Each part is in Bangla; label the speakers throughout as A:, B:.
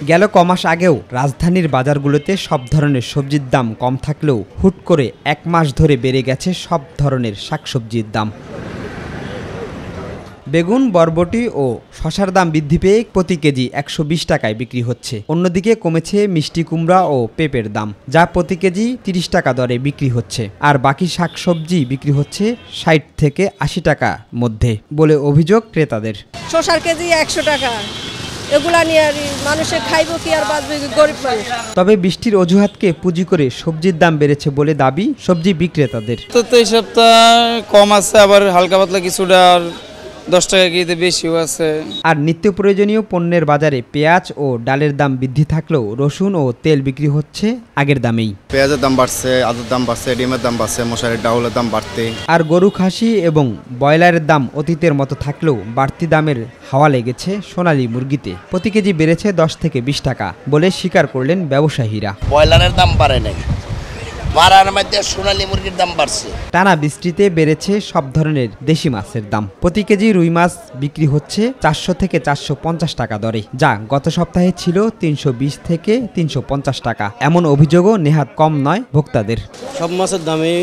A: গেল কমাস আগেও রাজধানীর বাজারগুলোতে সব ধরনের সবজির দাম কম থাকলেও হুট করে এক মাস ধরে বেড়ে গেছে সব ধরনের শাকসবজির দাম। বেগুন, বরবটি ও শসার দাম বৃদ্ধি পেয়ে প্রতি কেজি ১২০ টাকায় বিক্রি হচ্ছে। অন্যদিকে কমেছে মিষ্টি কুমড়া ও পেঁপের দাম, যা প্রতি কেজি ৩০ টাকা দরে বিক্রি হচ্ছে। আর বাকি শাকসবজি বিক্রি হচ্ছে ৬০ থেকে ৮০ টাকার মধ্যে বলে অভিযোগ ক্রেতাদের।
B: শসার কেজি ১০০ টাকা, এগুলা নিয়ে আর মানুষে খাইবো কি আর বাঁচবে গরিব মানুষ।
A: তবে বৃষ্টির অজুহাতকে পুঁজি করে সবজির দাম বেড়েছে বলে দাবি সবজি বিক্রেতাদের।
C: তো এই সপ্তাহ কম আছে, আবার হালকা পাতলা কিছুটা 10 টাকা কেজিতে বেশিও আছে।
A: আর নিত্য প্রয়োজনীয় পণ্যের বাজারে পেঁয়াজ ও ডালের দাম বৃদ্ধি থাকলেও রসুন ও তেল বিক্রি হচ্ছে আগের দামেই।
D: পেঁয়াজের দাম বাড়ছে, আলুর দাম বাড়ছে, ডিমের দাম বাড়ছে, মশারির ডাউলের দাম বাড়তে।
A: আর গরু, খাসি এবং ব্রয়লারের দাম অতীতের মতো থাকলেও বাড়তি দামের হাওয়া লেগেছে সোনালী মুরগিতে। প্রতি কেজি বেড়েছে 10 থেকে 20 টাকা বলে স্বীকার করলেন ব্যবসায়ীরা।
E: ব্রয়লারের দাম বাড়ে নাই, বাড়ার মধ্যে সোনালী মুরগির দাম বাড়ছে।
A: টানা বৃষ্টিতে বেড়েছে সব ধরনের দেশি মাছের দাম। প্রতি কেজি রুই মাছ বিক্রি হচ্ছে 400 থেকে 450 টাকা দরে, যা গত সপ্তাহে ছিল 320 থেকে 350 টাকা। এমন অভিযোগও নেহাত কম নয় ভোক্তাদের।
F: সব মাছের দামই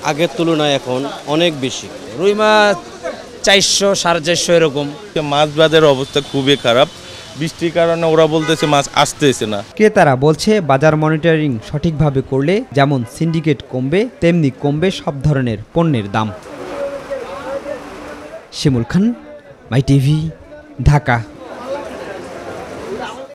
F: আগের তুলনায় এখন অনেক বেশি।
G: রুই মাছ 400, 450 এরকম।
H: মাছ বাজারের অবস্থা খুবই খারাপ, বৃষ্টির কারণে ওরা বলতেছে মাছ আসতেছে না।
A: ক্রেতারা বলছে বাজার মনিটরিং সঠিকভাবে করলে যেমন সিন্ডিকেট কমবে, তেমনি কমবে সব ধরনের পণ্যের দাম। শিমুল খান, মাই টিভি, ঢাকা।